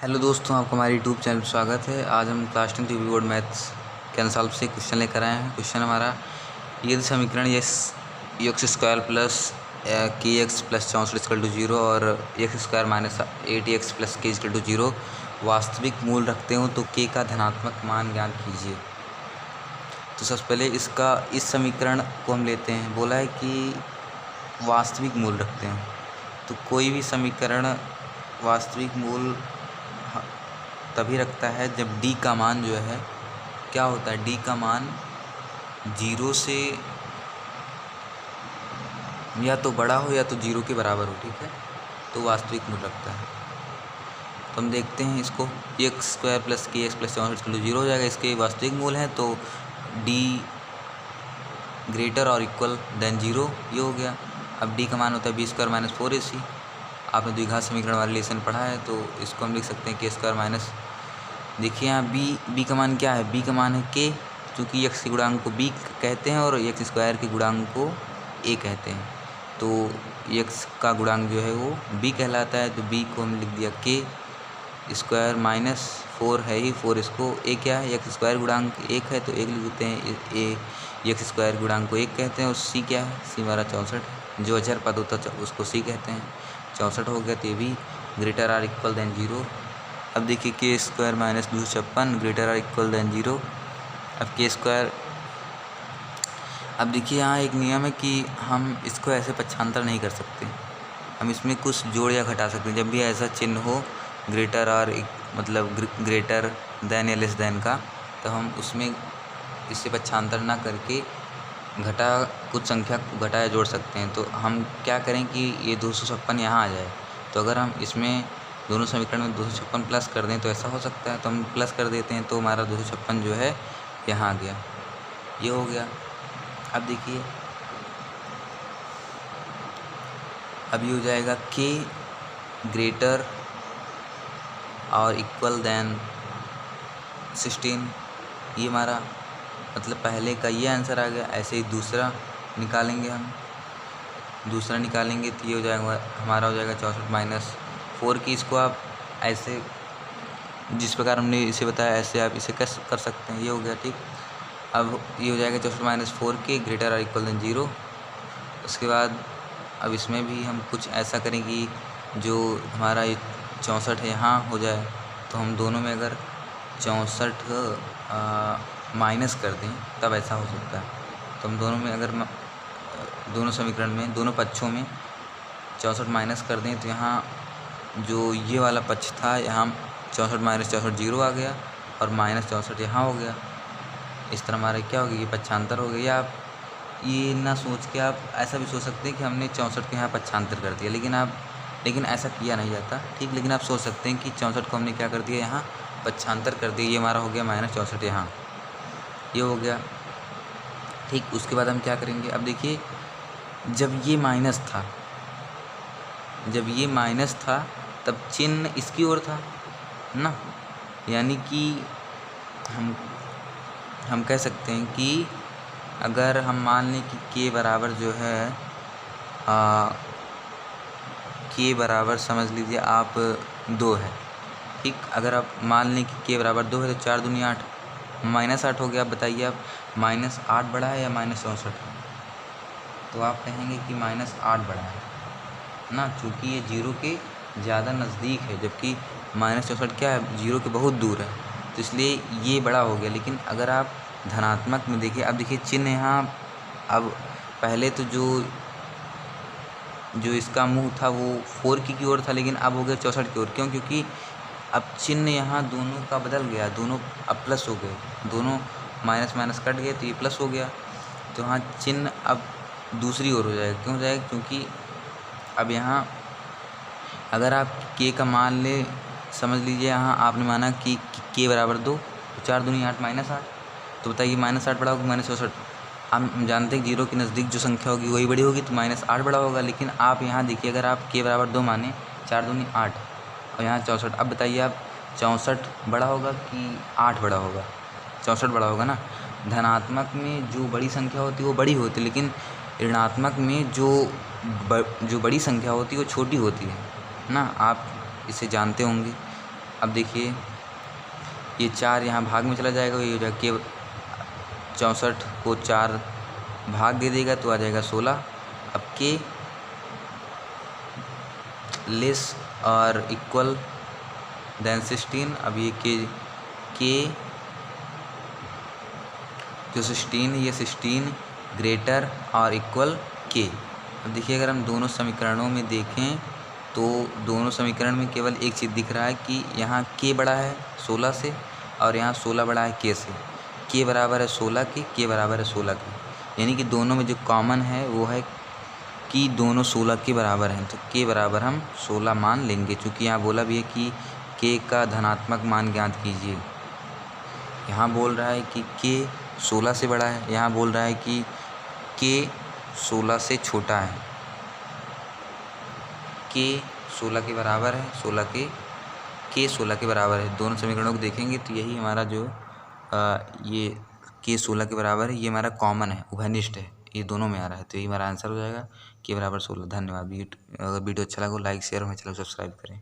Hello दोस्तों, आपको हमारे यूट्यूब चैनल पर स्वागत है। आज हम क्लास 10 टीवी बोर्ड मैथ्स के आंसर से क्वेश्चन लेकर आए हैं। क्वेश्चन हमारा यदि समीकरण एक्स स्क्वायर प्लस के एक्स प्लस 64 = 0 और x square minus 8x plus के = 0 वास्तविक मूल रखते हो तो के का धनात्मक मान ज्ञात कीजिए। तो सबसे पहले इस समीकरण को हम लेते हैं। बोला है कि वास्तविक मूल रखते हैं, तो कोई भी समीकरण वास्तविक मूल तभी रखता है जब d का मान जो है क्या होता है, d का मान 0 से या तो बड़ा हो या तो 0 के बराबर हो, ठीक है, तो वास्तविक मूल रखता है। तो हम देखते हैं इसको, एक्स स्क्वायर प्लस के एक्स प्लस 64 = 0 हो जाएगा। इसके वास्तविक मूल हैं तो d ग्रेटर और इक्वल देन 0, ये हो गया। अब d का मान होता है b² - 4ac। आपने द्विघात समीकरण वाला लेसन पढ़ा है, तो इसको हम लिख सकते हैं k² माइनस, देखिए यहाँ b का मान क्या है, b का मान है k, चूँकि x के गुणांक को b कहते हैं और x स्क्वायर के गुणांक को a कहते हैं, तो x का गुणांक जो है वो b कहलाता है। तो b को हम लिख दिया k² माइनस 4 है ही, 4 इसको a क्या है, x स्क्वायर गुणांक 1 है तो 1 लिख देते हैं, a x स्क्वायर गुणांक को 1 कहते हैं। और c क्या है, c हमारा 64 है, जो अचर पद होता है उसको c कहते हैं। 64 हो गया, तो ये भी ग्रेटर आर इक्वल देन 0। अब देखिए k² minus 256 greater or equal than 0। अब k², अब देखिए यहाँ एक नियम है कि हम इसको ऐसे पक्षांतर नहीं कर सकते, हम इसमें कुछ जोड़ या घटा सकते हैं। जब भी ऐसा चिन्ह हो ग्रेटर आर मतलब ग्रेटर देन या लेस देन का, तो हम उसमें इससे पक्षांतर ना करके कुछ संख्या घटा या जोड़ सकते हैं। तो हम क्या करें कि ये 256 यहाँ आ जाए, तो अगर हम इसमें दोनों समीकरण में 256 प्लस कर दें तो ऐसा हो सकता है, तो हम प्लस कर देते हैं, तो हमारा 256 जो है यहाँ आ गया, ये हो गया। अब देखिए, अब ये हो जाएगा k ग्रेटर और इक्वल देन 16, ये हमारा मतलब पहले का ये आंसर आ गया। ऐसे ही दूसरा निकालेंगे हम, दूसरा निकालेंगे तो ये हो जाएगा हमारा, हो जाएगा 64 माइनस 4 की। इसको आप ऐसे जिस प्रकार हमने इसे बताया ऐसे आप इसे कैसे कर सकते हैं, ये हो गया, ठीक। अब ये हो जाएगा 64 माइनस 4 के ग्रेटर और इक्वल देन 0। उसके बाद अब इसमें भी हम कुछ ऐसा करें कि जो हमारा 64 है यहाँ हो जाए, तो हम दोनों में अगर 64 माइनस कर दें तब ऐसा हो सकता है। तो हम दोनों में अगर दोनों समीकरण में दोनों पक्षों में 64 माइनस कर दें, तो यहाँ जो ये वाला पक्ष था यहाँ 64 माइनस 64 0 आ गया और माइनस 64 यहाँ हो गया। इस तरह हमारा क्या हो गया, ये पक्षांतर हो गया। या आप ये ना सोच के आप ऐसा भी सोच सकते हैं कि हमने 64 के यहाँ पक्षांतर कर दिया, लेकिन ऐसा किया नहीं जाता, ठीक। लेकिन आप सोच सकते हैं कि 64 को हमने क्या कर दिया, यहाँ पक्षांतर कर दिया, ये हमारा हो गया माइनस 64 यहाँ, ये हो गया, ठीक। उसके बाद हम क्या करेंगे, अब देखिए जब ये माइनस था तब चिन्ह इसकी ओर था ना, यानी कि हम कह सकते हैं कि अगर हम मान लें कि k बराबर जो है k बराबर समझ लीजिए आप 2 है, ठीक। अगर आप मान लें कि k बराबर 2 है तो 4 दूनी 8 माइनस 8 हो गया। अब बताइए आप माइनस 8 बड़ा है या माइनस 64 है, तो आप कहेंगे कि माइनस 8 बड़ा है ना, चूँकि ये 0 के ज़्यादा नज़दीक है, जबकि माइनस 64 क्या है, 0 के बहुत दूर है, तो इसलिए ये बड़ा हो गया। लेकिन अगर आप धनात्मक में देखिए, अब देखिए चिन्ह यहाँ, अब पहले तो जो इसका मुंह था वो 4 की ओर था, लेकिन अब हो गया 64 की ओर। क्यों, क्योंकि अब चिन्ह यहाँ दोनों का बदल गया, दोनों अब प्लस हो गए, दोनों माइनस माइनस कट गए तो ये प्लस हो गया, तो यहाँ चिन्ह अब दूसरी ओर हो जाएगा। क्यों हो जाएगा, क्योंकि अब यहाँ अगर आप k का मान ले, समझ लीजिए यहाँ आपने माना कि k बराबर 2, तो 4 दूनी 8 माइनस 8, तो बताइए माइनस 8 बड़ा होगा माइनस 64। हम जानते हैं 0 के नज़दीक जो संख्या होगी वही बड़ी होगी, तो माइनस 8 बड़ा होगा। लेकिन आप यहाँ देखिए, अगर आप k बराबर 2 माने, 4 दूनी 8 और यहाँ 64, अब बताइए आप 64 बड़ा होगा कि 8 बड़ा होगा, 64 बड़ा होगा ना। धनात्मक में जो बड़ी संख्या होती है वो बड़ी होती है, लेकिन ऋणात्मक में जो बड़ी संख्या होती है वो छोटी होती है ना, आप इसे जानते होंगे। अब देखिए ये 4 यहाँ भाग में चला जाएगा, ये हो जाएगा के 64 को 4 भाग दे देगा तो आ जाएगा 16। अब के लेस और इक्वल देन 16। अब ये के जो 16 ये 16 ग्रेटर और इक्वल के। अब देखिए अगर हम दोनों समीकरणों में देखें तो दोनों समीकरण में केवल एक चीज़ दिख रहा है कि यहाँ के बड़ा है 16 से और यहाँ 16 बड़ा है के से। के बराबर है 16 के बराबर है 16 के, यानी कि दोनों में जो कॉमन है वो है कि दोनों 16 के बराबर हैं। तो के बराबर हम 16 मान लेंगे, चूँकि यहाँ बोला भी है कि के का धनात्मक मान ज्ञात कीजिए। यहाँ बोल रहा है कि के 16 से बड़ा है, यहाँ बोल रहा है कि के 16 से छोटा है। के 16 के बराबर है, के 16 के बराबर है। दोनों समीकरणों को देखेंगे तो यही हमारा जो ये के 16 के बराबर है, ये हमारा कॉमन है, उभयनिष्ठ है, ये दोनों में आ रहा है। तो यही हमारा आंसर हो जाएगा के बराबर 16। धन्यवाद। अगर वीडियो अच्छा लगा लाइक शेयर और मेरे चैनल को सब्सक्राइब करें।